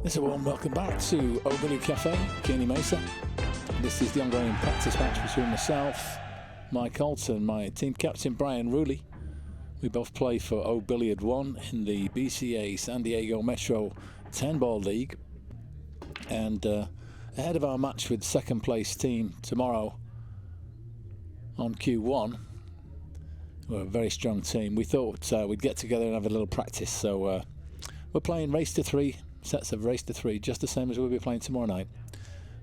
It's a warm welcome back to O'Billiard Café, Kearny Mesa. This is the ongoing practice match between myself, Mike Holt, and my team captain Brian Wroolie. We both play for O'Billiard 1 in the BCA San Diego Metro 10-ball league. And ahead of our match with second place team tomorrow on Q1, we're a very strong team. We thought we'd get together and have a little practice. So we're playing race to 3. Sets of race to 3, just the same as we'll be playing tomorrow night.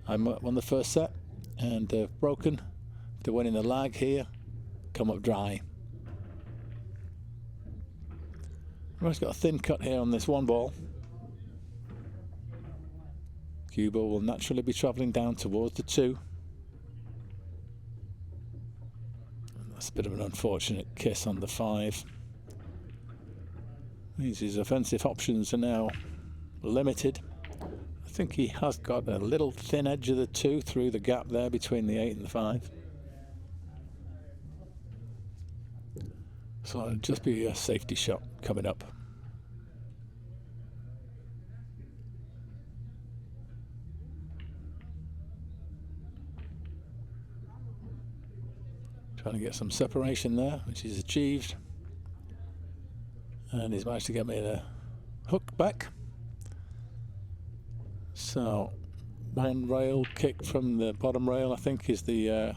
I won the first set and broken to winning the lag here, come up dry. I've got a thin cut here on this one ball. Cue ball will naturally be travelling down towards the 2. And that's a bit of an unfortunate kiss on the 5. His offensive options are now limited. I think he has got a little thin edge of the 2 through the gap there between the 8 and the 5. So it'll just be a safety shot coming up. Trying to get some separation there, which is achieved. And he's managed to get me the hook back. So, one rail kick from the bottom rail, I think, is the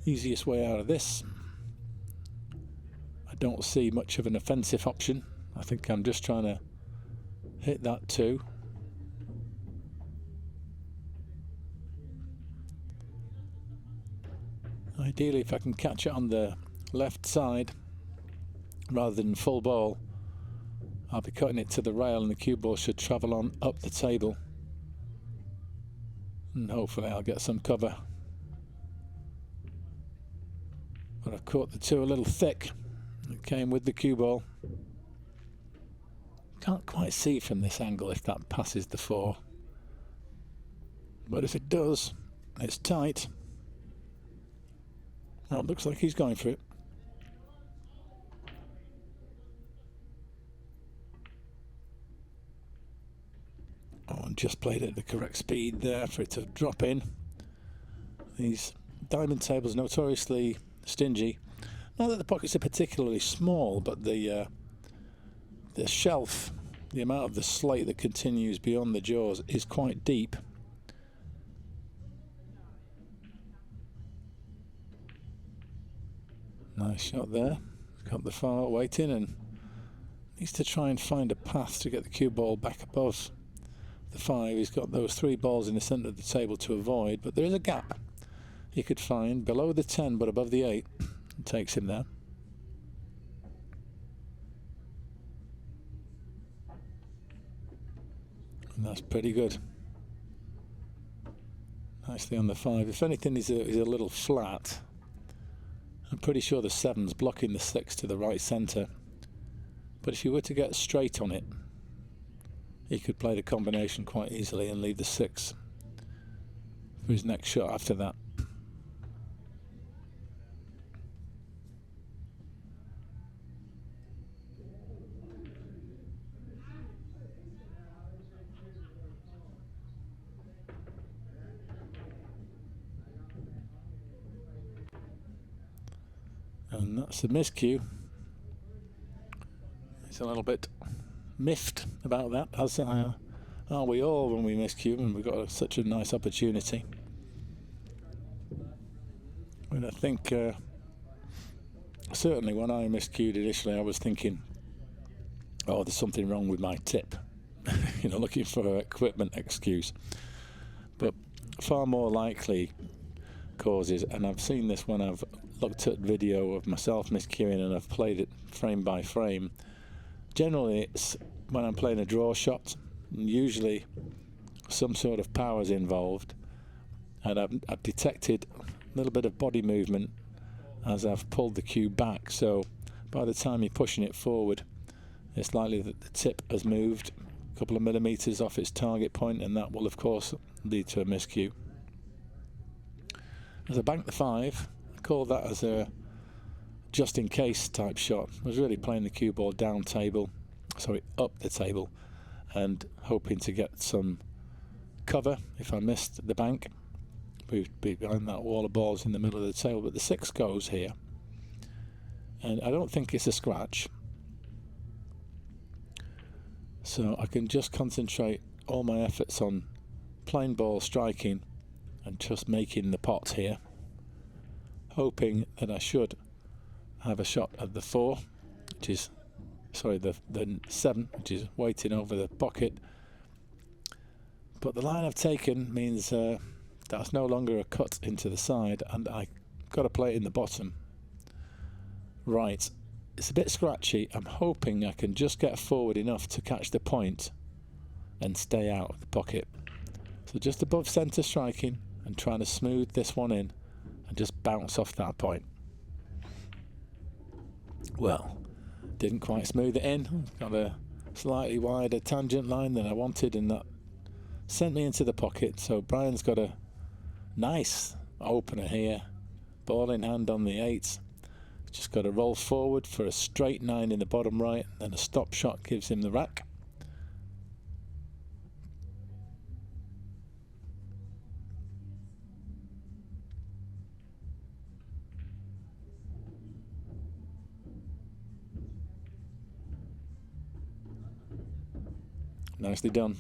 easiest way out of this. I don't see much of an offensive option. I think I'm just trying to hit that 2. Ideally, if I can catch it on the left side rather than full ball, I'll be cutting it to the rail and the cue ball should travel on up the table. And hopefully I'll get some cover. But I've caught the 2 a little thick. It came with the cue ball. Can't quite see from this angle if that passes the 4. But if it does, it's tight. Well, it looks like he's going for it. Oh, and just played it at the correct speed there for it to drop in. These diamond tables notoriously stingy. Not that the pockets are particularly small, but the shelf, the amount of the slate that continues beyond the jaws is quite deep. Nice shot there. Got the far waiting and needs to try and find a path to get the cue ball back above the 5. He's got those 3 balls in the centre of the table to avoid, but there is a gap he could find below the 10 but above the 8. It takes him there. And that's pretty good. Nicely on the 5. If anything, he's a little flat. I'm pretty sure the 7's blocking the 6 to the right centre. But if you were to get straight on it, he could play the combination quite easily and leave the 6 for his next shot after that. And that's the miscue. It's a little bit miffed about that, as are we all when we miscue, and we've got such a nice opportunity. And I think certainly when I miscued initially, I was thinking, oh, there's something wrong with my tip. You know, looking for an equipment excuse. But far more likely causes, and I've seen this when I've looked at video of myself miscuing and I've played it frame by frame. Generally, it's when I'm playing a draw shot, and usually some sort of power is involved, and I've detected a little bit of body movement as I've pulled the cue back. So by the time you're pushing it forward, it's likely that the tip has moved a couple of millimeters off its target point, and that will of course lead to a miscue. As I banked the 5, I call that as a just in case type shot. I was really playing the cue ball down table, sorry, up the table, and hoping to get some cover if I missed the bank behind that wall of balls in the middle of the table. But the 6 goes here, and I don't think it's a scratch, so I can just concentrate all my efforts on plain ball striking and just making the pot here, hoping that I should have a shot at the 4, which is, sorry, the 7, which is waiting over the pocket. But the line I've taken means that's no longer a cut into the side, and I got to play it in the bottom. Right, it's a bit scratchy. I'm hoping I can just get forward enough to catch the point and stay out of the pocket. So just above centre striking and trying to smooth this one in and just bounce off that point. Well, didn't quite smooth it in. Got a slightly wider tangent line than I wanted, and that sent me into the pocket. So Brian's got a nice opener here, ball in hand on the 8. Just got to roll forward for a straight 9 in the bottom right, and then a stop shot gives him the rack. Nicely done.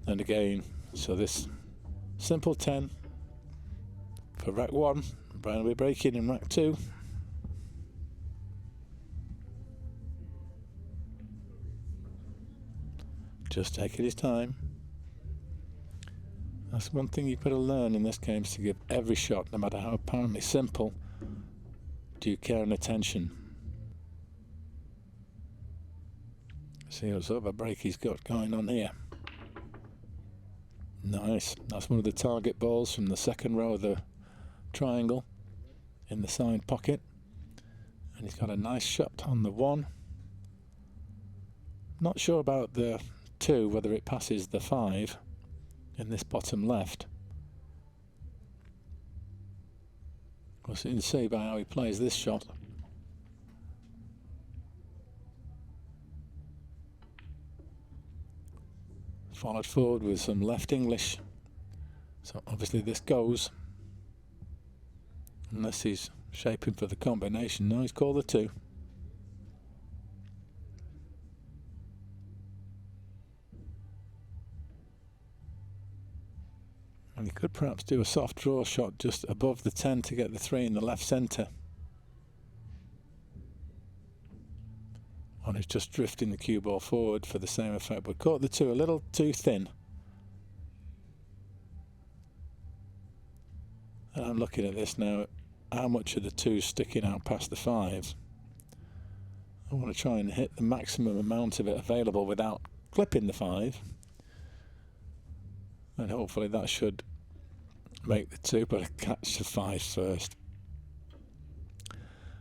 And again, so this simple 10 for rack 1. Brian will be breaking in rack 2. Just taking his time. That's one thing you've got to learn in this game, is to give every shot, no matter how apparently simple, due care and attention. See what sort of a break he's got going on here. Nice. That's one of the target balls from the second row of the triangle in the side pocket. And he's got a nice shot on the 1. Not sure about the 2, whether it passes the 5 in this bottom left. We'll soon see by how he plays this shot. Followed forward with some left English. So obviously this goes, unless he's shaping for the combination. No, he's called the 2. And he could perhaps do a soft draw shot just above the 10 to get the 3 in the left centre. And he's just drifting the cue ball forward for the same effect, but caught the 2 a little too thin. And I'm looking at this now, how much of the 2 sticking out past the 5. I want to try and hit the maximum amount of it available without clipping the 5. And hopefully that should make the 2, but I catch the 5 first.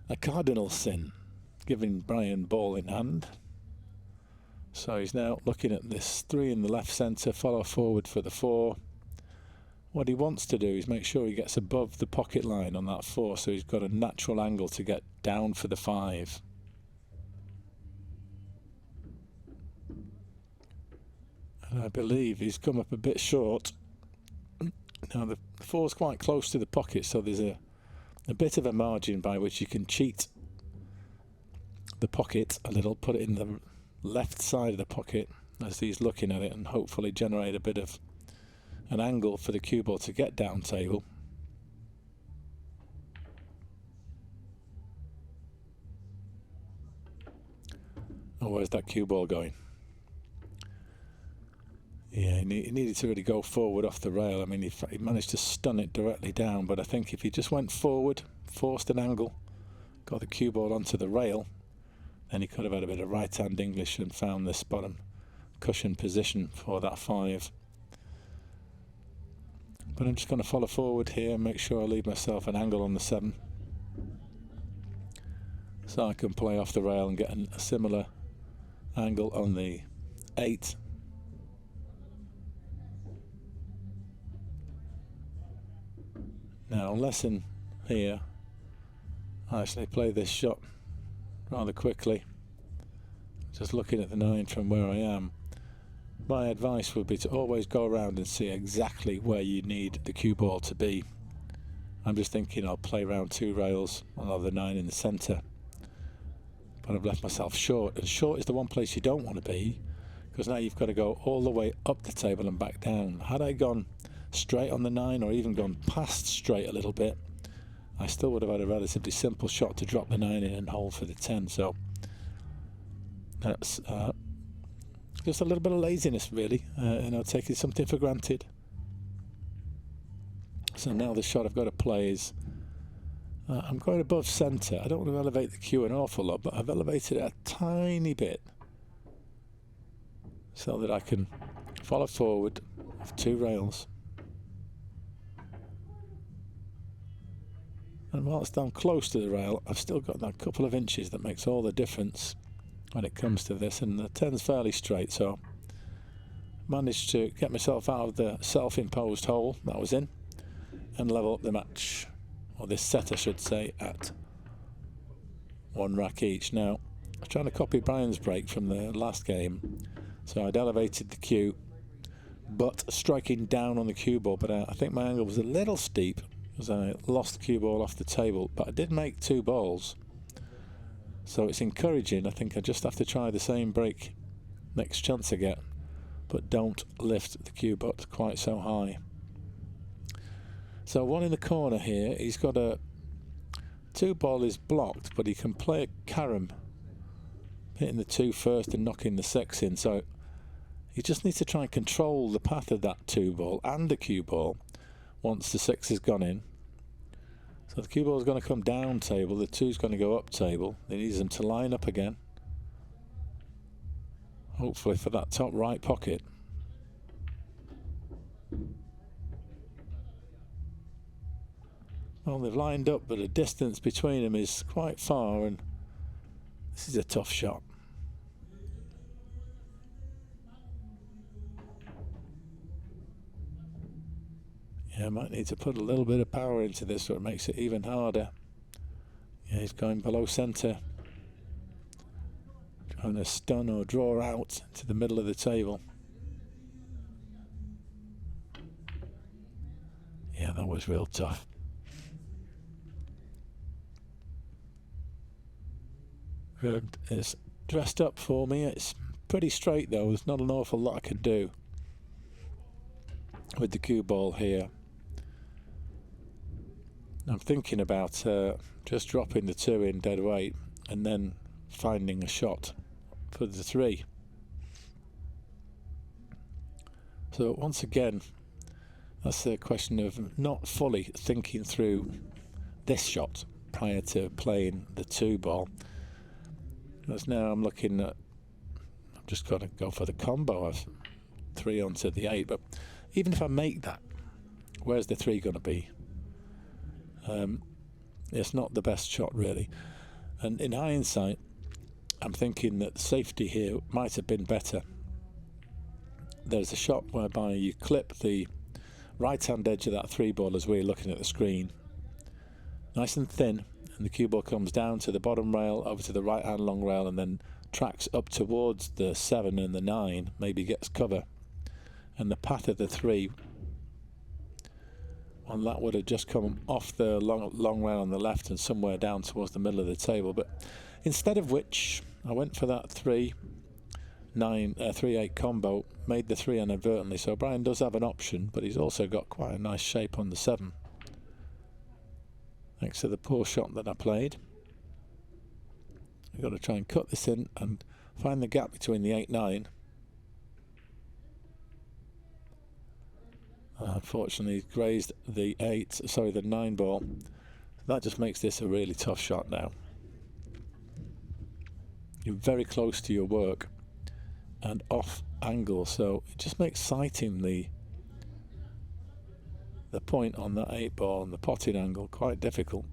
A cardinal sin, giving Brian ball in hand. So he's now looking at this 3 in the left centre, follow forward for the 4. What he wants to do is make sure he gets above the pocket line on that 4, so he's got a natural angle to get down for the 5. And I believe he's come up a bit short. Now the 4's quite close to the pocket, so there's a bit of a margin by which you can cheat the pocket a little, put it in the left side of the pocket as he's looking at it, and hopefully generate a bit of an angle for the cue ball to get down table. Oh, where's that cue ball going? Yeah, he needed to really go forward off the rail. I mean, he managed to stun it directly down, but I think if he just went forward, forced an angle, got the cue ball onto the rail, then he could have had a bit of right-hand English and found this bottom cushion position for that 5. But I'm just going to follow forward here and make sure I leave myself an angle on the 7, so I can play off the rail and get a similar angle on the 8. Now, lesson here, I actually play this shot rather quickly, just looking at the 9 from where I am. My advice would be to always go around and see exactly where you need the cue ball to be. I'm just thinking I'll play around 2 rails, I'll have the 9 in the centre, but I've left myself short, and short is the one place you don't want to be, because now you've got to go all the way up the table and back down. Had I gone straight on the 9, or even gone past straight a little bit, I still would have had a relatively simple shot to drop the 9 in and hold for the 10. So that's just a little bit of laziness, really, taking something for granted. So now the shot I've got to play is, I'm going above centre. I don't want to elevate the cue an awful lot, but I've elevated it a tiny bit so that I can follow forward of 2 rails. And whilst I'm close to the rail, I've still got that couple of inches that makes all the difference when it comes to this, and the 10's fairly straight, so managed to get myself out of the self-imposed hole that I was in and level up the match, or this set I should say, at 1 rack each. Now, I was trying to copy Brian's break from the last game, so I'd elevated the cue but striking down on the cue ball, but I think my angle was a little steep as I lost the cue ball off the table, but I did make 2 balls, so it's encouraging. I think I just have to try the same break next chance I get, but don't lift the cue butt quite so high. So 1 in the corner here, he's got a 2 ball is blocked, but he can play a carom, hitting the 2 first and knocking the 6 in, so he just needs to try and control the path of that 2 ball and the cue ball once the 6 has gone in. So the cue ball is going to come down table, the 2's going to go up table. He needs them to line up again, hopefully for that top right pocket. Well, they've lined up, but the distance between them is quite far, and this is a tough shot. Yeah, I might need to put a little bit of power into this so it makes it even harder. Yeah, he's going below centre, trying to stun or draw out to the middle of the table. Yeah, that was real tough. It's dressed up for me. It's pretty straight though. There's not an awful lot I can do with the cue ball here. I'm thinking about just dropping the 2 in dead weight and then finding a shot for the 3. So once again, that's a question of not fully thinking through this shot prior to playing the 2 ball. Because now I'm looking at, I'm just going to go for the combo of 3 onto the 8, but even if I make that, where's the 3 going to be? It's not the best shot really, and in hindsight I'm thinking that the safety here might have been better. There's a shot whereby you clip the right hand edge of that 3 ball as we're looking at the screen, nice and thin, and the cue ball comes down to the bottom rail, over to the right hand long rail, and then tracks up towards the 7 and the 9, maybe gets cover, and the path of the 3, and that would have just come off the long rail on the left and somewhere down towards the middle of the table. But instead of which, I went for that 3-9-3-8 combo, made the 3 inadvertently. So Brian does have an option, but he's also got quite a nice shape on the 7, thanks to the poor shot that I played. I've got to try and cut this in and find the gap between the 8-9. Unfortunately, grazed the 9 ball. That just makes this a really tough shot now. You're very close to your work and off angle, so it just makes sighting the point on that 8 ball and the potting angle quite difficult.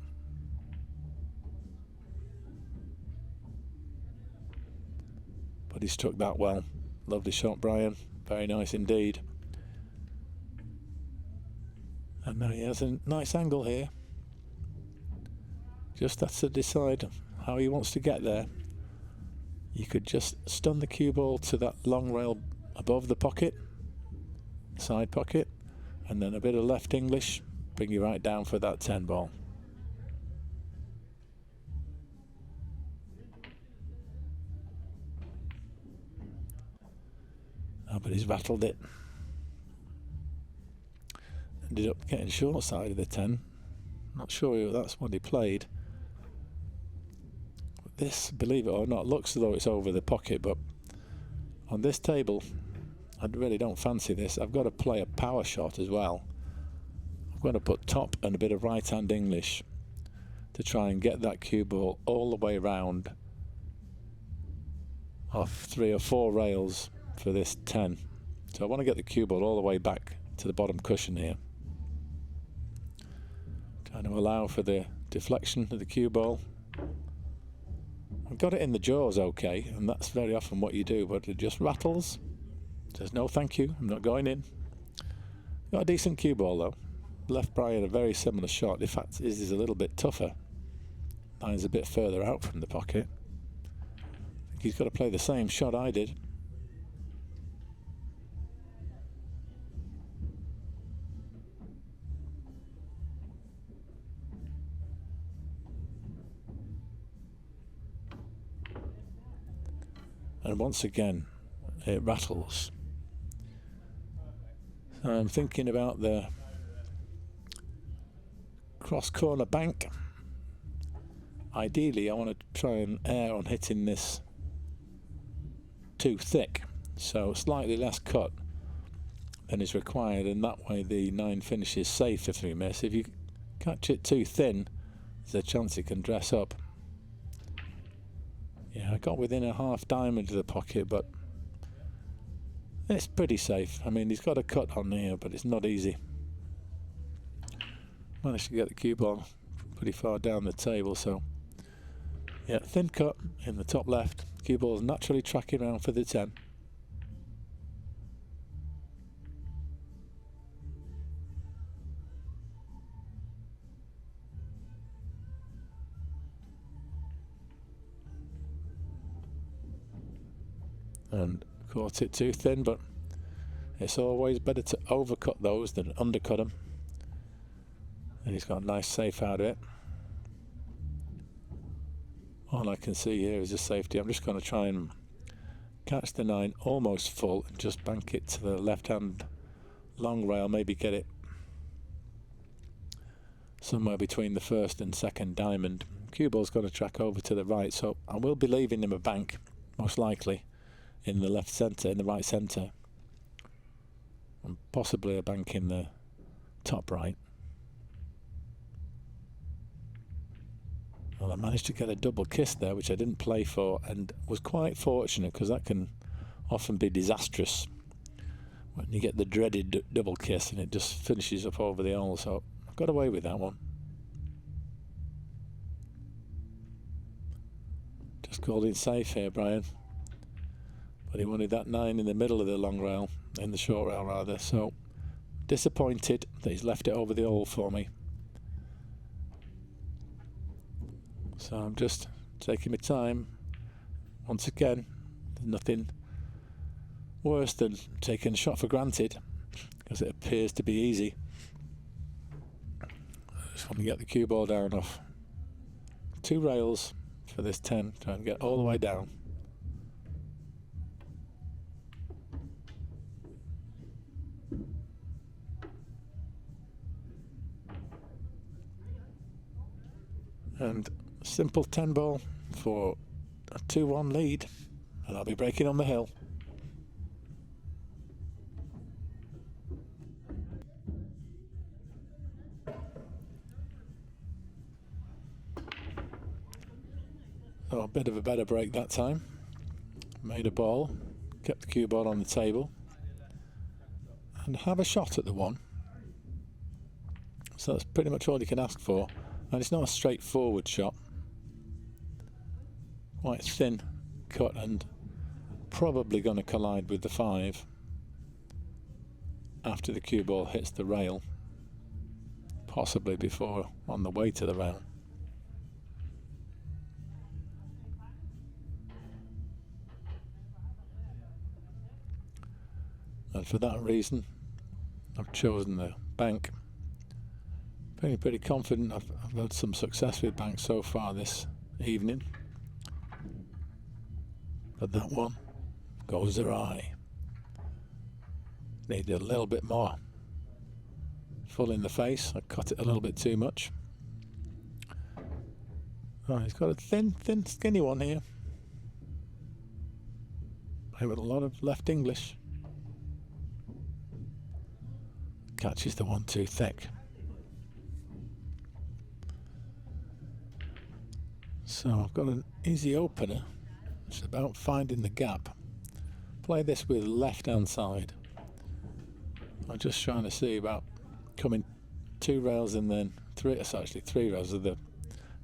But he struck that well. Lovely shot, Brian. Very nice indeed. And now he has a nice angle here. Just has to decide how he wants to get there. You could just stun the cue ball to that long rail above the pocket, side pocket, and then a bit of left English, bring you right down for that 10 ball. Oh, but he's rattled it. Ended up getting short side of the 10. Not sure that's what he played. This, believe it or not, looks as though it's over the pocket, but on this table, I really don't fancy this. I've got to play a power shot as well. I've got to put top and a bit of right hand English to try and get that cue ball all the way round off 3 or 4 rails for this 10. So I want to get the cue ball all the way back to the bottom cushion here. Trying to allow for the deflection of the cue ball. I've got it in the jaws okay, and that's very often what you do, but it just rattles. Says no thank you, I'm not going in. Got a decent cue ball though. Left Brian a very similar shot. In fact, his is a little bit tougher. Mine's a bit further out from the pocket. I think he's got to play the same shot I did. And once again, it rattles. So I'm thinking about the cross corner bank. Ideally, I want to try and err on hitting this too thick, so slightly less cut than is required, and that way the 9 finishes safe if you miss. If you catch it too thin, there's a chance it can dress up. Yeah, I got within a half diamond of the pocket, but it's pretty safe. I mean, he's got a cut on here, but it's not easy. Managed to get the cue ball pretty far down the table, so yeah, thin cut in the top left. Cue ball's naturally tracking around for the 10. And caught it too thin, but it's always better to overcut those than undercut them. And he's got a nice safe out of it. All I can see here is a safety. I'm just going to try and catch the 9 almost full and just bank it to the left hand long rail, maybe get it somewhere between the first and second diamond. Cue ball's going to track over to the right, so I will be leaving him a bank, most likely, in the left centre, in the right centre, and possibly a bank in the top right. Well, I managed to get a double kiss there, which I didn't play for, and was quite fortunate, because that can often be disastrous when you get the dreaded double kiss and it just finishes up over the hole. So I got away with that one. Just called it safe here, Brian. But he wanted that 9 in the middle of the long rail, in the short rail rather, so disappointed that he's left it over the hole for me. So I'm just taking my time. Once again, there's nothing worse than taking a shot for granted, because it appears to be easy. I just want to get the cue ball down off 2 rails for this 10, trying to get all the way down. And simple 10 ball for a 2-1 lead, and I'll be breaking on the hill. So a bit of a better break that time. Made a ball, kept the cue ball on the table, and have a shot at the 1. So that's pretty much all you can ask for. And it's not a straightforward shot. Quite thin cut and probably going to collide with the 5 after the cue ball hits the rail. possibly before on the way to the rail. And for that reason, I've chosen the bank. Feeling pretty confident. I've had some success with bank so far this evening. But that one goes awry. Needed a little bit more. Full in the face. I cut it a little bit too much. Oh, he's got a thin, skinny one here. Play with a lot of left English. Catches the one too thick. So I've got an easy opener. It's about finding the gap. Play this with left hand side. I'm just trying to see about coming 2 rails and then 3. It's actually 3 rails of the.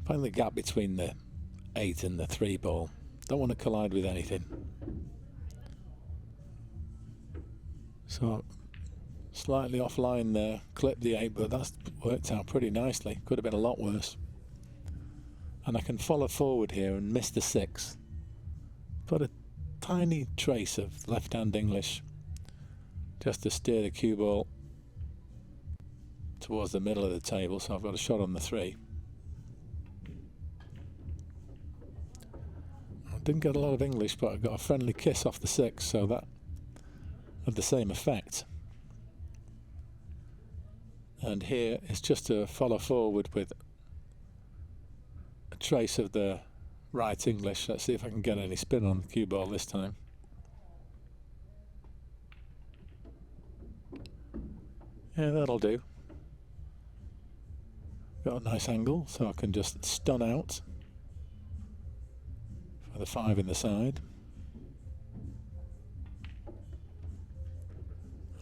Find the gap between the 8 and the 3 ball. Don't want to collide with anything. So slightly offline there, clipped the 8, but that's worked out pretty nicely. Could have been a lot worse. And I can follow forward here and miss the 6. Put a tiny trace of left-hand English just to steer the cue ball towards the middle of the table, so I've got a shot on the 3. I didn't get a lot of English, but I got a friendly kiss off the 6, so that had the same effect. And here it's just to follow forward with a trace of the right English. Let's see if I can get any spin on the cue ball this time. Yeah, that'll do. Got a nice angle, so I can just stun out for the 5 in the side.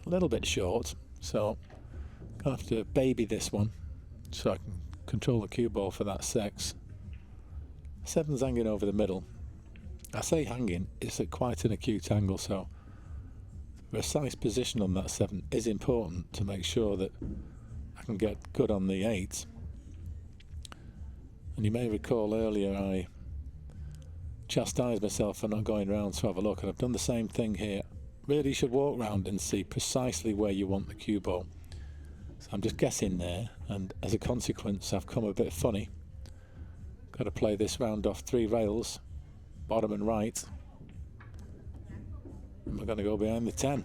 A little bit short, so I'll have to baby this one so I can control the cue ball for that 6. 7's hanging over the middle. I say hanging, it's at quite an acute angle, so precise position on that 7 is important to make sure that I can get good on the 8. And you may recall earlier I chastised myself for not going round to have a look, and I've done the same thing here. Really, you should walk round and see precisely where you want the cue ball. So I'm just guessing there, and as a consequence I've come a bit funny. Got to play this round off 3 rails, bottom and right. And we're going to go behind the 10.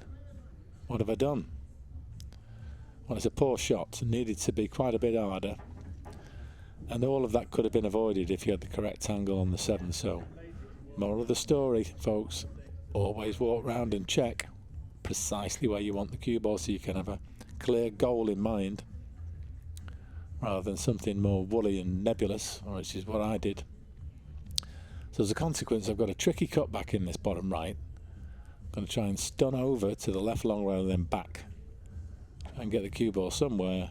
What have I done? Well, it's a poor shot. It needed to be quite a bit harder. And all of that could have been avoided if you had the correct angle on the 7. So, moral of the story, folks, always walk round and check precisely where you want the cue ball so you can have a clear goal in mind, rather than something more woolly and nebulous, which is what I did. So as a consequence, I've got a tricky cut back in this bottom right. I'm going to try and stun over to the left long rail and then back. Try and get the cue ball somewhere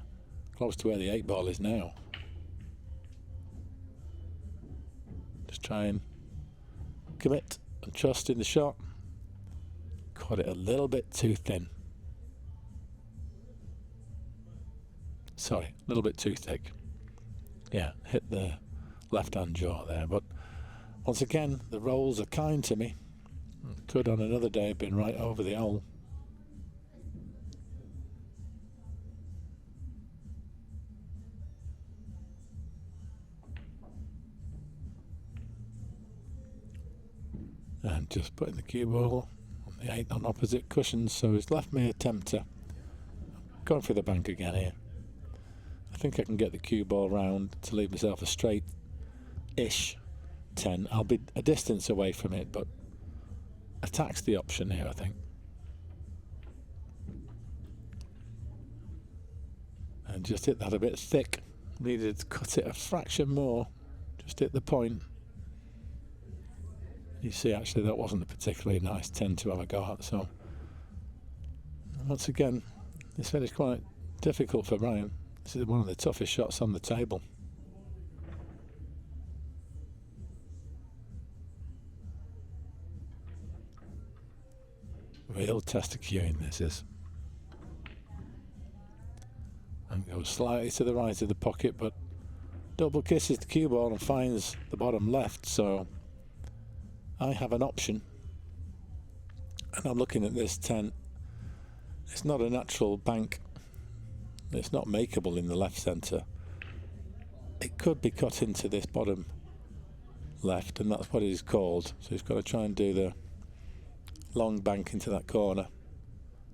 close to where the 8 ball is now. Just try and commit and trust in the shot. Caught it a little bit too thin. Sorry, a little bit too thick. Yeah, hit the left-hand jaw there. But once again, the rolls are kind to me. Could on another day have been right over the hole. And just putting the cue ball on the 8 on opposite cushions, so it's left me a tempter. Going for the bank again here. I think I can get the cue ball round to leave myself a straight-ish 10. I'll be a distance away from it, but attack's the option here, I think. And just hit that a bit thick. Needed to cut it a fraction more. Just hit the point. You see, actually, that wasn't a particularly nice 10 to have a go at, so once again, this finished quite difficult for Brian. This is one of the toughest shots on the table. Real test of cueing, this is. And Goes slightly to the right of the pocket, but double kisses the cue ball and finds the bottom left. So I have an option, and I'm looking at this 10. It's not a natural bank. It's not makeable in the left centre. It could be cut into this bottom left, and that's what it is called. So he's got to try and do the long bank into that corner.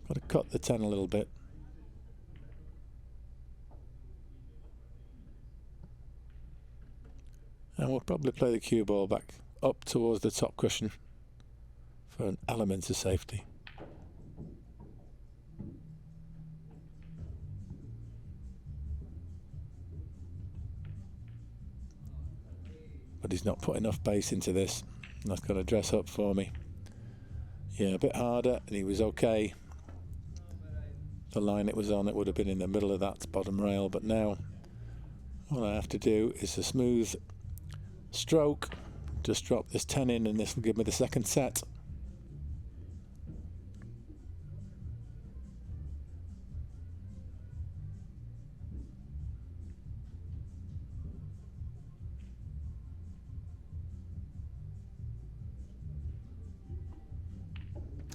Got to cut the 10 a little bit. And we'll probably play the cue ball back up towards the top cushion for an element of safety. But he's not put enough base into this. That's going to dress up for me. Yeah, a bit harder, and he was okay. The line it was on, it would have been in the middle of that bottom rail, but now all I have to do is a smooth stroke. Just drop this 10 in, and this will give me the second set.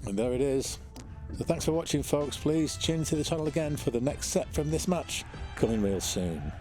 And there it is. So thanks for watching, folks. Please tune into the channel again for the next set from this match, coming real soon.